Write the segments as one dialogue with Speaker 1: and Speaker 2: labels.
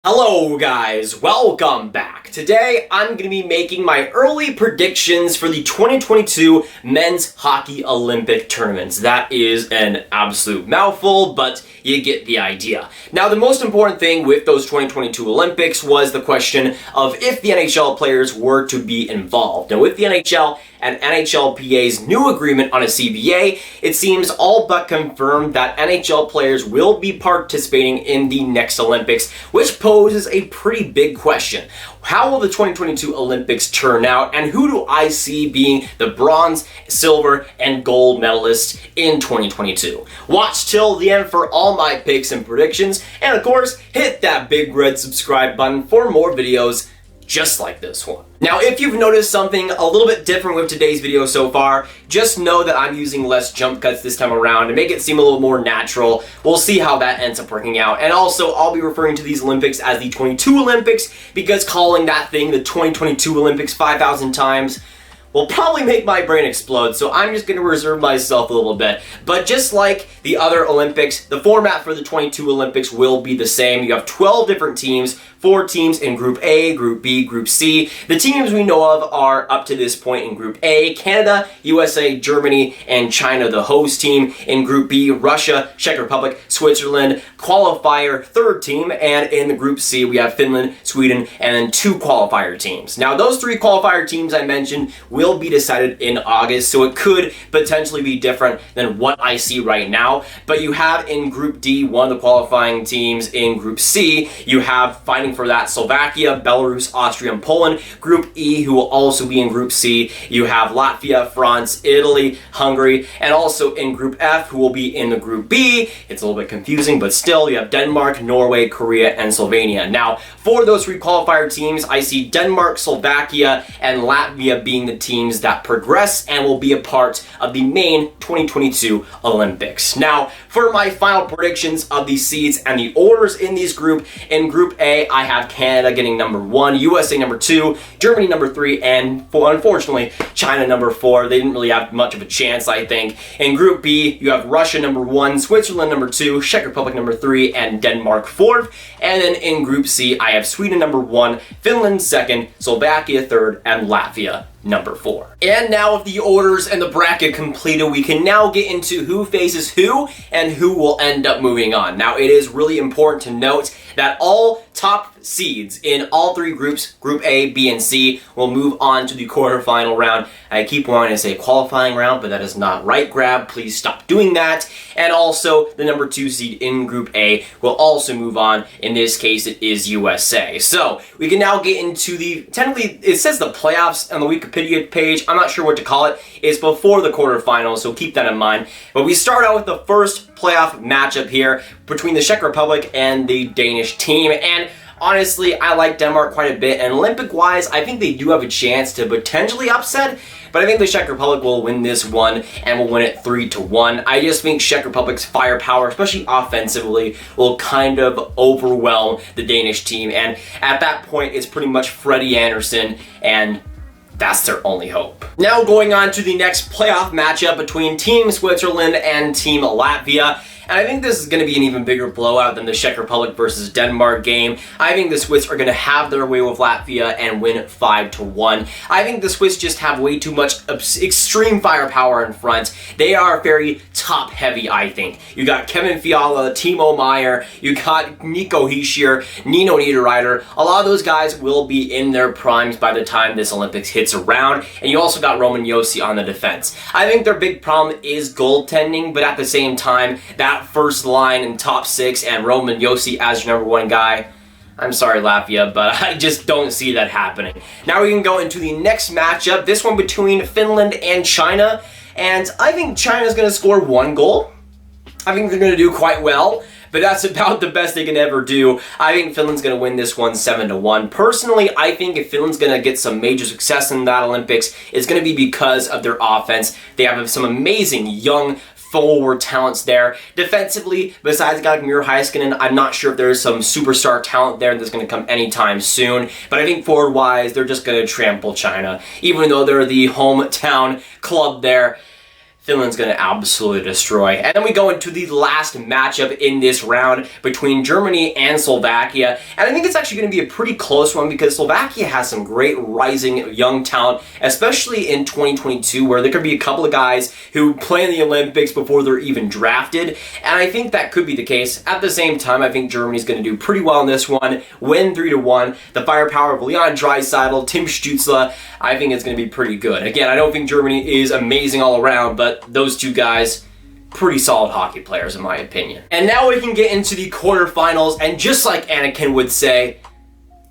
Speaker 1: Hello guys, welcome back. Today I'm going to be making my early predictions for the 2022 Men's Hockey Olympic Tournaments. That is an absolute mouthful, but you get the idea. Now the most important thing with those 2022 Olympics was the question of if the NHL players were to be involved. Now with the NHL and NHLPA's new agreement on a CBA, it seems all but confirmed that NHL players will be participating in the next Olympics, which poses a pretty big question. How will the 2022 Olympics turn out, and who do I see being the bronze, silver, and gold medalists in 2022? Watch till the end for all my picks and predictions, and of course, hit that big red subscribe button for more videos just like this one. Now, if you've noticed something a little bit different with today's video so far, just know that I'm using less jump cuts this time around to make it seem a little more natural. We'll see how that ends up working out. And also, I'll be referring to these Olympics as the 22 Olympics because calling that thing the 2022 Olympics 5,000 times will probably make my brain explode, so I'm just going to reserve myself a little bit. But just like the other Olympics, the format for the 22 Olympics will be the same. You have 12 different teams, 4 teams in Group A, Group B, Group C. The teams we know of are up to this point in Group A, Canada, USA, Germany, and China, the host team. In Group B, Russia, Czech Republic, Switzerland, qualifier third team, and in the Group C, we have Finland, Sweden, and then 2 qualifier teams. Now, those 3 qualifier teams I mentioned will be decided in August, so it could potentially be different than what I see right now. But you have in Group D, one of the qualifying teams. In Group C, you have fighting for that Slovakia, Belarus, Austria, and Poland. Group E, who will also be in Group C, you have Latvia, France, Italy, Hungary, and also in Group F, who will be in the Group B. It's a little bit confusing, but still, you have Denmark, Norway, Korea, and Slovenia. Now, for those 3 qualifier teams, I see Denmark, Slovakia, and Latvia being the teams that progress and will be a part of the main 2022 Olympics. Now, for my final predictions of the seeds and the orders in these group, in Group A, I have Canada getting number 1, USA number 2, Germany number 3, and unfortunately, China number 4. They didn't really have much of a chance, I think. In Group B, you have Russia number 1, Switzerland number 2, Czech Republic number 3, and Denmark 4th. And then in Group C, I have Sweden number 1, Finland 2nd, Slovakia 3rd, and Latvia number 4. And now with the orders and the bracket completed, we can now get into who faces who and who will end up moving on. Now, it is really important to note that all top seeds in all 3 groups, Group A, B, and C, will move on to the quarterfinal round. I keep wanting to say qualifying round, but that is not right, Grav. Please stop doing that. And also, the number 2 seed in Group A will also move on. In this case, it is USA. So, we can now get into the, technically, it says the playoffs on the Wikipedia page. I'm not sure what to call it. It's before the quarterfinals, so keep that in mind. But we start out with the first playoff matchup here between the Czech Republic and the Danish team. And honestly, I like Denmark quite a bit, and Olympic-wise, I think they do have a chance to potentially upset, but I think the Czech Republic will win this one, and will win it 3-1. I just think Czech Republic's firepower, especially offensively, will kind of overwhelm the Danish team, and at that point, it's pretty much Freddie Andersen, and that's their only hope. Now going on to the next playoff matchup between Team Switzerland and Team Latvia. And I think this is going to be an even bigger blowout than the Czech Republic versus Denmark game. I think the Swiss are going to have their way with Latvia and win 5-1. I think the Swiss just have way too much extreme firepower in front. They are very top-heavy, I think. You got Kevin Fiala, Timo Meier, you got Nico Hischier, Nino Niederreiter. A lot of those guys will be in their primes by the time this Olympics hits around. And you also got Roman Josi on the defense. I think their big problem is goaltending, but at the same time, that first line in top 6 and Roman Josi as your number 1 guy, I'm sorry, Latvia, but I just don't see that happening. Now we can go into the next matchup, this one between Finland and China, and I think China's going to score 1 goal. I think they're going to do quite well, but that's about the best they can ever do. I think Finland's going to win this one 7-1. Personally, I think if Finland's going to get some major success in that Olympics, it's going to be because of their offense. They have some amazing young forward talents there. Defensively, besides a guy like Miro Heiskanen, I'm not sure if there's some superstar talent there that's going to come anytime soon, but I think forward-wise, they're just going to trample China. Even though they're the hometown club there, Finland's going to absolutely destroy. And then we go into the last matchup in this round between Germany and Slovakia. And I think it's actually going to be a pretty close one because Slovakia has some great rising young talent, especially in 2022, where there could be a couple of guys who play in the Olympics before they're even drafted. And I think that could be the case. At the same time, I think Germany's going to do pretty well in this one, win 3-1. The firepower of Leon Draisaitl, Tim Stützle, I think it's going to be pretty good. Again, I don't think Germany is amazing all around, but those two guys, pretty solid hockey players in my opinion. And now we can get into the quarterfinals, and just like Anakin would say,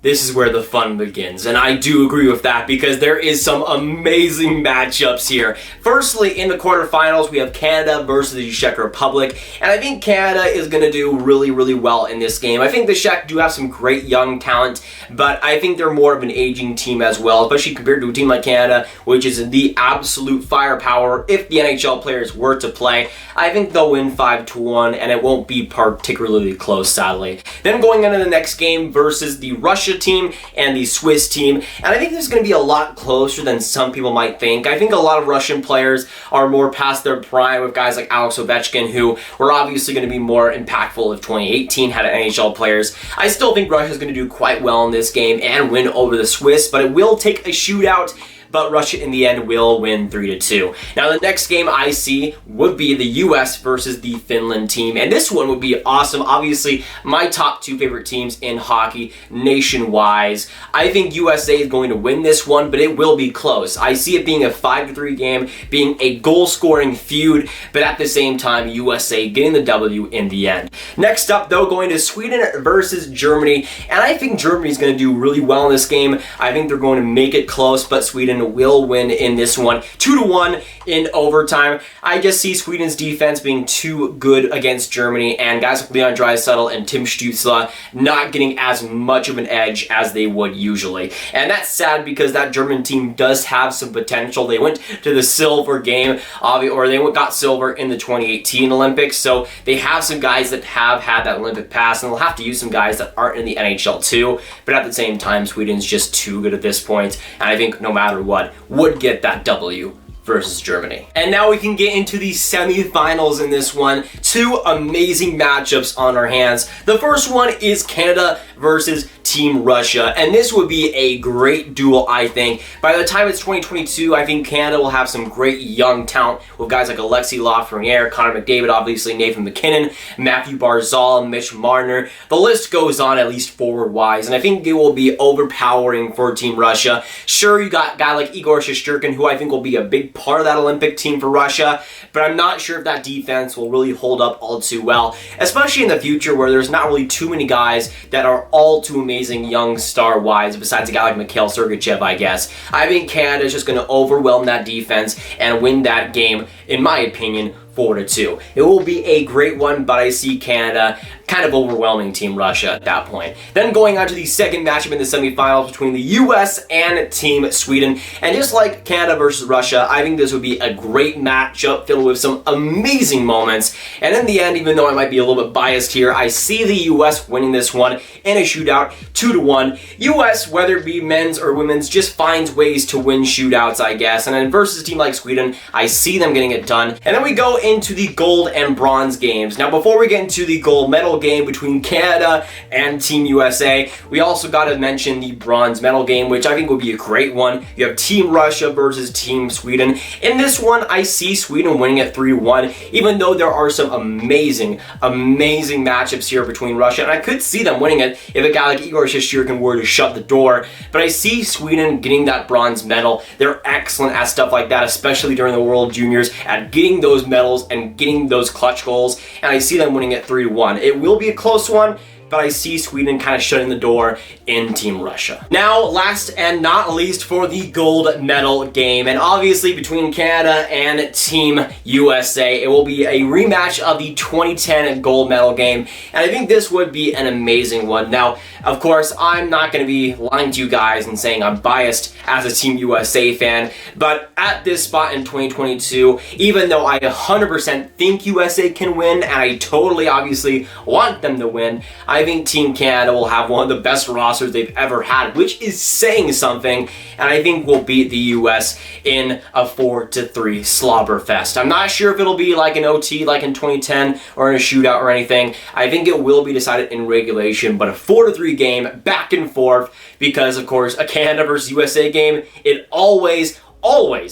Speaker 1: this is where the fun begins. And I do agree with that because there is some amazing matchups here. Firstly, in the quarterfinals, we have Canada versus the Czech Republic. And I think Canada is going to do really, really well in this game. I think the Czech do have some great young talent, but I think they're more of an aging team as well, especially compared to a team like Canada, which is the absolute firepower. If the NHL players were to play, I think they'll win 5-1, and it won't be particularly close, sadly. Then going into the next game versus the Russia team and the Swiss team, and I think this is going to be a lot closer than some people might think. I think a lot of Russian players are more past their prime, with guys like Alex Ovechkin, who were obviously going to be more impactful if 2018 had NHL players. I still think Russia is going to do quite well in this game and win over the Swiss, but it will take a shootout. But Russia in the end will win 3-2. Now the next game I see would be the US versus the Finland team, and this one would be awesome. Obviously, my top two favorite teams in hockey nation-wise. I think USA is going to win this one, but it will be close. I see it being a 5-3 game, being a goal-scoring feud, but at the same time, USA getting the W in the end. Next up, though, going to Sweden versus Germany, and I think Germany's going to do really well in this game. I think they're going to make it close, but Sweden will win in this one 2-1 in overtime. I just see Sweden's defense being too good against Germany, and guys like Leon Draisaitl and Tim Stützle not getting as much of an edge as they would usually. And that's sad because that German team does have some potential. They went to the silver game, or they got silver in the 2018 Olympics, so they have some guys that have had that Olympic pass, and they'll have to use some guys that aren't in the NHL too. But at the same time, Sweden's just too good at this point, and I think no matter what, would get that W versus Germany. And now we can get into the semifinals in this one. Two amazing matchups on our hands. The first one is Canada versus Team Russia, and this would be a great duel, I think. By the time it's 2022, I think Canada will have some great young talent with guys like Alexis Lafreniere, Connor McDavid, obviously Nathan McKinnon, Matthew Barzal, Mitch Marner. The list goes on, at least forward-wise, and I think it will be overpowering for Team Russia. Sure, you got a guy like Igor Shesterkin, who I think will be a big part of that Olympic team for Russia, but I'm not sure if that defense will really hold up all too well, especially in the future where there's not really too many guys that are all too amazing young star-wise, besides a guy like Mikhail Sergachev, I guess. I think Canada is just going to overwhelm that defense and win that game, in my opinion, 4-2. It will be a great one, but I see Canada kind of overwhelming Team Russia at that point. Then going on to the second matchup in the semifinals between the US and Team Sweden. And just like Canada versus Russia, I think this would be a great matchup filled with some amazing moments. And in the end, even though I might be a little bit biased here, I see the US winning this one in a shootout, 2-1. US, whether it be men's or women's, just finds ways to win shootouts, I guess. And then versus a team like Sweden, I see them getting it done. And then we go into the gold and bronze games. Now, before we get into the gold medal game between Canada and Team USA, we also got to mention the bronze medal game, which I think would be a great one. You have Team Russia versus Team Sweden. In this one, I see Sweden winning it 3-1, even though there are some amazing matchups here between Russia, and I could see them winning it if a guy like Igor Shesterkin were to shut the door. But I see Sweden getting that bronze medal. They're excellent at stuff like that, especially during the World Juniors, at getting those medals and getting those clutch goals, and I see them winning it 3-1. It will be a close one, but I see Sweden kind of shutting the door in Team Russia. Now, last and not least for the gold medal game, and obviously between Canada and Team USA, it will be a rematch of the 2010 gold medal game, and I think this would be an amazing one. Now, of course, I'm not going to be lying to you guys and saying I'm biased as a Team USA fan, but at this spot in 2022, even though I 100% think USA can win, and I totally obviously want them to win, I I think Team Canada will have one of the best rosters they've ever had, which is saying something, and I think we'll beat the US in a 4-3 slobber fest. I'm not sure if it'll be like an OT like in 2010 or in a shootout or anything. I think it will be decided in regulation, but a 4-3 game back and forth, because of course a Canada versus USA game, it always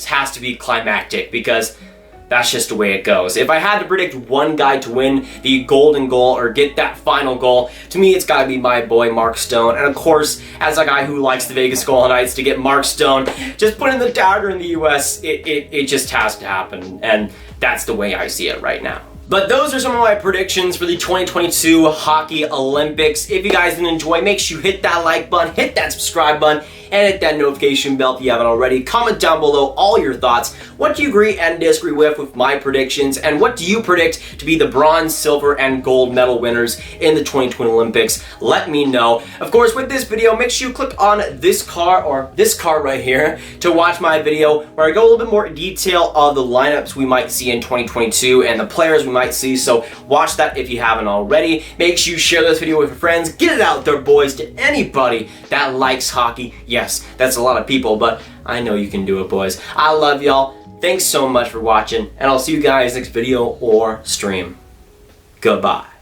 Speaker 1: has to be climactic, because that's just the way it goes. If I had to predict one guy to win the golden goal or get that final goal, to me it's gotta be my boy Mark Stone. And of course, as a guy who likes the Vegas Golden Knights, to get Mark Stone just put in the dagger in the US, it just has to happen. And that's the way I see it right now. But those are some of my predictions for the 2022 Hockey Olympics. If you guys did enjoy, make sure you hit that like button, hit that subscribe button, and hit that notification bell if you haven't already. Comment down below all your thoughts. What do you agree and disagree with my predictions? And what do you predict to be the bronze, silver, and gold medal winners in the 2020 Olympics? Let me know. Of course, with this video, make sure you click on this card right here to watch my video where I go a little bit more in detail of the lineups we might see in 2022 and the players we might see. So watch that if you haven't already. Make sure you share this video with your friends. Get it out there, boys, to anybody that likes hockey. Yes, that's a lot of people, but I know you can do it, boys. I love y'all. Thanks so much for watching, and I'll see you guys next video or stream. Goodbye.